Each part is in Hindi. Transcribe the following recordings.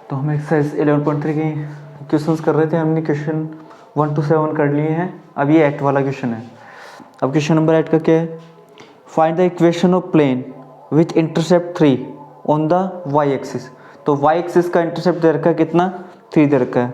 तो हम एक्सरसाइज 11.3 की क्वेश्चंस कर रहे थे। हमने क्वेश्चन 1 to 7 कर लिए हैं। अब ये एक्ट वाला क्वेश्चन है। अब क्वेश्चन नंबर 8 का क्या है? Find the equation of plane with intercept 3 on the y axis. तो वाई एक्सिस का इंटरसेप्ट दे रखा है कितना? 3 दे रखा है।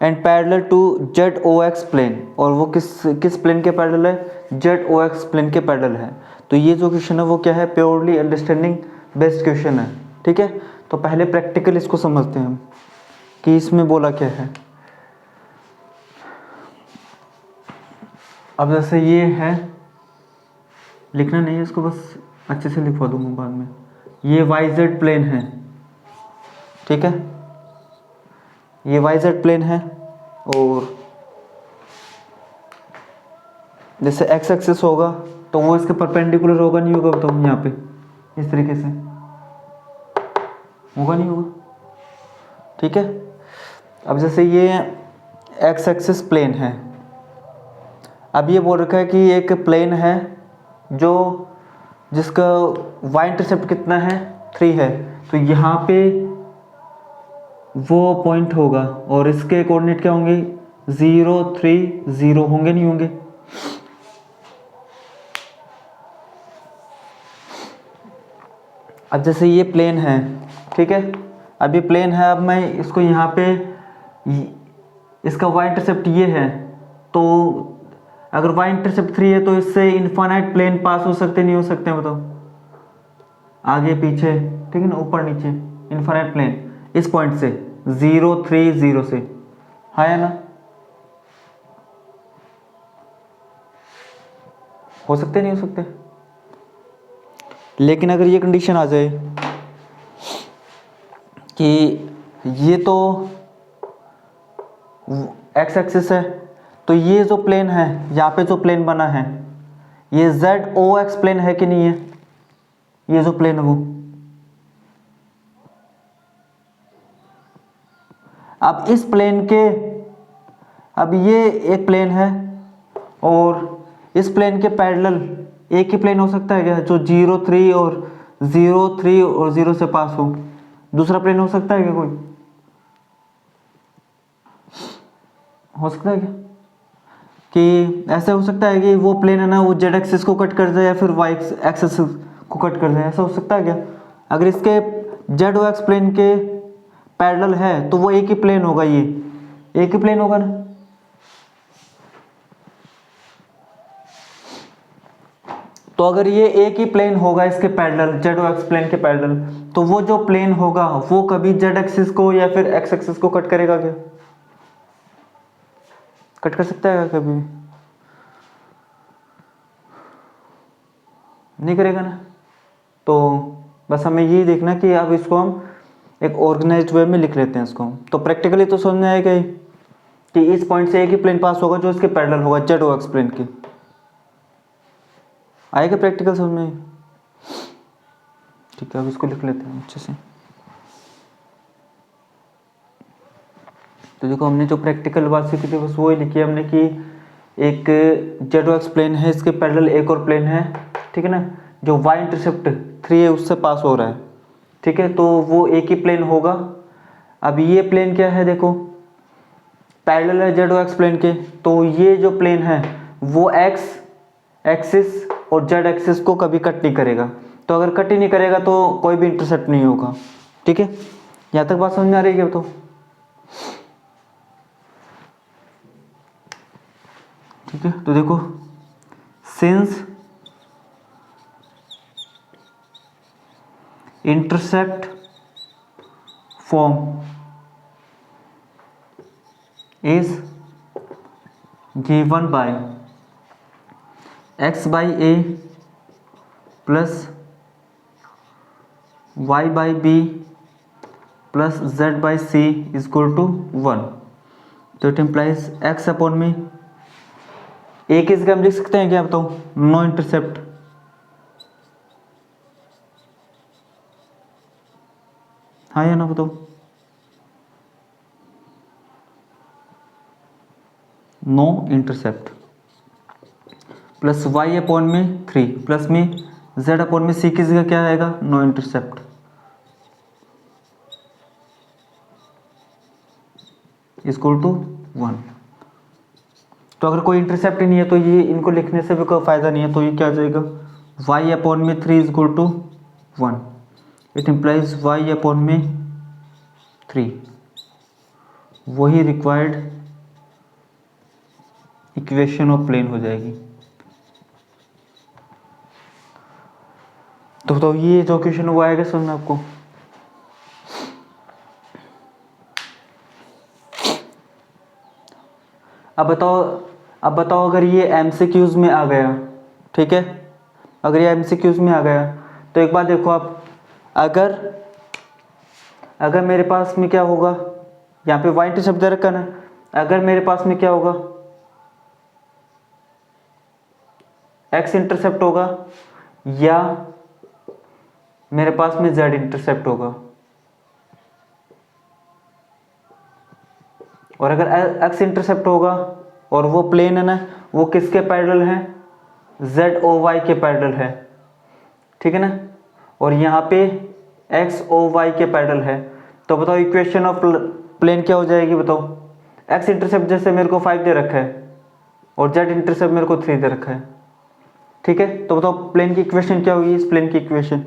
And parallel to z o x plane, और वो किस प्लेन के पैरेलल है? जेड ओ एक्स प्लेन के पैरेलल है। तो ये जो क्वेश्चन है वो क्या है? प्योरली अंडरस्टैंडिंग बेस्ड क्वेश्चन है। ठीक है, तो पहले प्रैक्टिकल इसको समझते हैं हम कि इसमें बोला क्या है। अब जैसे ये है, लिखना नहीं है इसको, बस अच्छे से लिखवा दूंगा बाद में। ये वाई जेड प्लेन है, ठीक है, ये वाई जेड प्लेन है। और जैसे एक्स एक्सिस होगा तो वो इसके परपेंडिकुलर होगा, नहीं होगा? तो यहाँ पे इस तरीके से होगा, नहीं होगा? ठीक है। अब जैसे ये एक्स एक्सिस प्लेन है। अब ये बोल रखा है कि एक प्लेन है जो जिसका वाई इंटरसेप्ट कितना है? 3 है। तो यहाँ पे वो पॉइंट होगा और इसके कोऑर्डिनेट क्या होंगे? 0 3 0 होंगे, नहीं होंगे? अब जैसे ये प्लेन है, ठीक है, अब ये प्लेन है। अब मैं इसको यहाँ पे, इसका वाई इंटरसेप्ट ये है, तो अगर वाई इंटरसेप्ट 3 है तो इससे इनफाइनाइट प्लेन पास हो सकते नहीं हो सकते? बताओ, आगे पीछे, ठीक है ना, ऊपर नीचे, इनफाइनाइट प्लेन इस पॉइंट से 0 3 0 से, है ना? हो सकते नहीं हो सकते? लेकिन अगर ये कंडीशन आ जाए कि ये तो एक्स एक्सिस है, तो ये जो प्लेन है, यहाँ पे जो प्लेन बना है, ये जेड ओ एक्स प्लेन है कि नहीं है? ये जो प्लेन है वो, अब इस प्लेन के, अब ये एक प्लेन है और इस प्लेन के पैरेलल एक ही प्लेन हो सकता है क्या, जो 0 3 और 0 3 और 0 से पास हो? दूसरा प्लेन हो सकता है क्या कोई? हो सकता है क्या कि ऐसा हो सकता है कि वो प्लेन है ना, वो जेड एक्सिस को कट कर दे या फिर वाई एक्सिस को कट कर दे? ऐसा हो सकता है क्या? अगर इसके जेड ओ एक्स प्लेन के पैरेलल है तो वो एक ही प्लेन होगा, ये एक ही प्लेन होगा ना। तो अगर ये एक ही प्लेन होगा इसके parallel, z o x plane के पैरेलल, तो वो जो प्लेन होगा वो कभी जेड एक्सिस को या फिर एक्स एक्सिस को कट करेगा क्या? कट कर सकता है कभी? नहीं करेगा ना। तो बस हमें ये देखना कि अब इसको हम एक ऑर्गेनाइज्ड वे में लिख लेते हैं इसको। तो प्रैक्टिकली तो समझ में आएगा ही कि इस पॉइंट से एक ही प्लेन पास होगा जो इसके पैरेलल होगा, जेड ओ एक्स प्लेन की। आएगा प्रैक्टिकल समझ में? ठीक है, अब इसको लिख लेते हैं अच्छे से। तो देखो, हमने जो प्रैक्टिकल बात सीखी थी बस वही लिखी है हमने कि एक जेड ओ एक्स प्लेन है, इसके पैरेलल एक और प्लेन है, ठीक है ना, जो वाई इंटरसेप्ट 3 है उससे पास हो रहा है, ठीक है, तो वो एक ही प्लेन होगा। अब ये प्लेन क्या है? देखो, पैरेलल है जेड ओ एक्स प्लेन के, तो ये जो प्लेन है वो एक्स एक्सिस और जेड एक्सिस को कभी कट नहीं करेगा। तो अगर कट ही नहीं करेगा तो कोई भी इंटरसेप्ट नहीं होगा। ठीक है, यहाँ तक बात समझ में आ रही है? तो ठीक है, तो देखो, since intercept form is given by x by a plus y by b plus z by c is equal to 1। तो इट इम्प्लाइज x अपॉन में a की जगह हम लिख सकते हैं क्या? बताओ, नो इंटरसेप्ट। हाँ या ना? बताओ, no intercept plus y upon में 3 प्लस में z अपॉन में c की जगह क्या आएगा? No intercept. Equal to 1। तो अगर कोई इंटरसेप्ट नहीं है तो ये इनको लिखने से भी कोई फ़ायदा नहीं है, तो ये क्या आ जाएगा y अपॉन में 3 equal to 1। It implies y upon में 3 वही रिक्वायर्ड इक्वेशन ऑफ प्लेन हो जाएगी। तो बताओ ये जो क्वेश्चन वो आएगा समझ में आपको। अब बताओ अगर ये MCQs में आ गया, ठीक है, अगर ये MCQs में आ गया तो एक बात देखो आप, अगर मेरे पास में क्या होगा, यहाँ पे y इंटरसेप्ट दे रखा ना, अगर मेरे पास में क्या होगा x इंटरसेप्ट होगा या मेरे पास में z इंटरसेप्ट होगा, और अगर x इंटरसेप्ट होगा और वो प्लेन है ना, वो किसके पैरेलल है, ZOY के पैरेलल है, ठीक है ना, और यहाँ पे XOY के पैरेलल है। तो बताओ इक्वेशन ऑफ प्लेन क्या हो जाएगी, बताओ। x इंटरसेप्ट जैसे मेरे को 5 दे रखा है और z इंटरसेप्ट मेरे को 3 दे रखा है, ठीक है। तो बताओ प्लेन की इक्वेशन क्या होगी, इस प्लेन की equation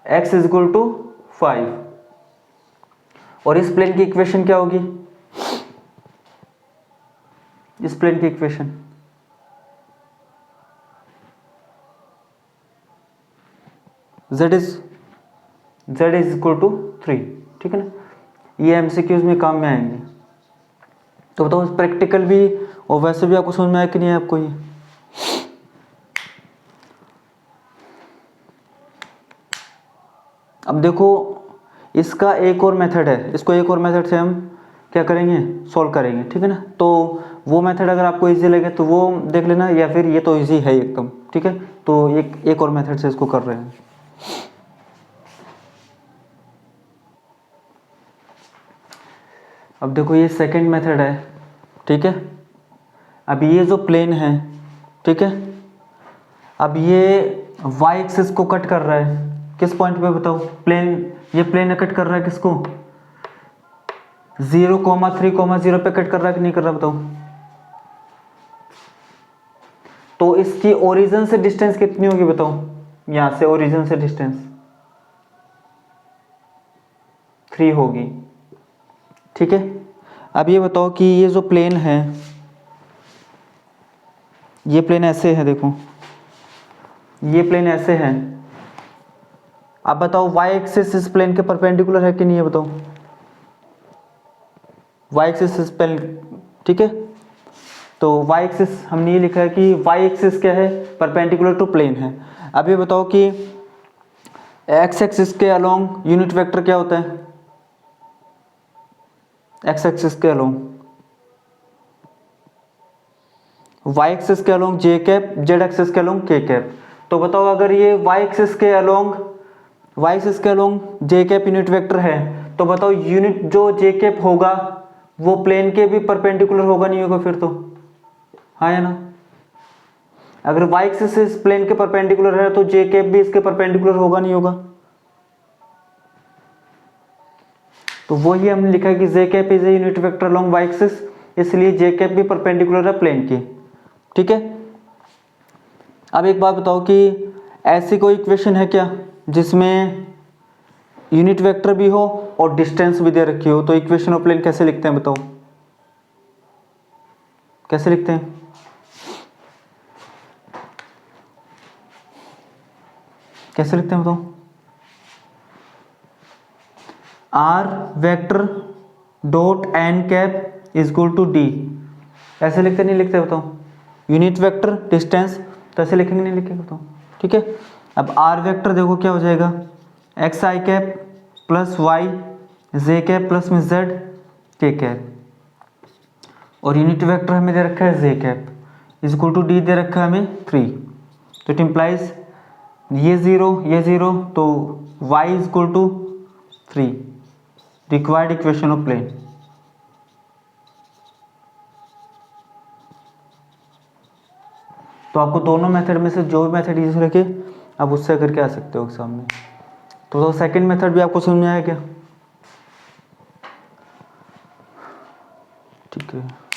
x is equal to 5, और इस प्लेन की इक्वेशन क्या होगी, इस प्लेन की equation z is equal to 3, ठीक है ना। ये MCQs में काम में आएंगे। तो बताओ प्रैक्टिकल भी और वैसे भी आपको समझ में आया कि नहीं है आपको ये। अब देखो इसका एक और मेथड है, इसको एक और मेथड से हम क्या करेंगे, सॉल्व करेंगे, ठीक है ना। तो वो मेथड अगर आपको इजी लगे तो वो देख लेना, या फिर ये तो इजी है एकदम, ठीक है। तो एक और मेथड से इसको कर रहे हैं। अब देखो ये सेकंड मेथड है, ठीक है। अब ये जो प्लेन है, ठीक है, अब ये y एक्सिस को कट कर रहा है किस पॉइंट पे, बताओ। ये प्लेन कट कर रहा है किसको, 0,3,0 पे कट कर रहा है कि नहीं कर रहा, बताओ। तो इसकी ओरिजिन से डिस्टेंस कितनी होगी, बताओ। यहां से ओरिजिन से डिस्टेंस 3 होगी, ठीक है। अब ये बताओ कि ये जो प्लेन है, ये प्लेन ऐसे है, देखो ये प्लेन ऐसे है। अब बताओ y एक्सिस इस प्लेन के परपेंडिकुलर है कि नहीं है, बताओ। y एक्सिस इस प्लेन, ठीक है। तो y एक्सिस हमने ये लिखा है कि y एक्सिस क्या है, परपेंडिकुलर टू प्लेन है। अब ये बताओ कि x एक्सिस के अलोंग यूनिट वेक्टर क्या होता है, x एक्सिस के अलोंग, y एक्सिस के along j cap, z axis के अलोंग k कैप। तो बताओ अगर ये y एक्सिस के along j cap unit vector है, तो बताओ यूनिट जो j कैप होगा वो प्लेन के भी परपेंडिकुलर होगा नहीं होगा, फिर तो हाँ या ना। अगर y एक्सिस इस प्लेन के परपेंडिकुलर है तो j कैप भी इसके परपेंडिकुलर होगा नहीं होगा। तो वही हमने लिखा है कि j cap is a unit vector along y axis, इसलिए j कैप भी परपेंडिकुलर है प्लेन के, ठीक है। अब एक बात बताओ कि ऐसी कोई इक्वेशन है क्या जिसमें यूनिट वेक्टर भी हो और डिस्टेंस भी दे रखी हो, तो इक्वेशन ऑफ प्लेन कैसे लिखते हैं, बताओ। कैसे लिखते हैं, कैसे लिखते हैं, बताओ। r vector dot n cap is equal to d, ऐसे लिखते नहीं लिखते, बताओ। यूनिट वेक्टर डिस्टेंस तो ऐसे लिखेंगे नहीं लिखेंगे, बताओ, ठीक है। अब r वेक्टर देखो क्या हो जाएगा, x i cap plus y j cap plus में जेड के कैप, और यूनिट वेक्टर हमें दे रखा है j cap is equal to d दे रखा है हमें 3। तो इट इम्प्लाइज ये जीरो तो y is equal to 3, required equation of plane. तो आपको दोनों मेथड में से जो भी मेथड यूज रखे आप उससे करके आ सकते हो एग्जाम में। तो सेकंड मेथड भी आपको समझ में आया क्या? ठीक है।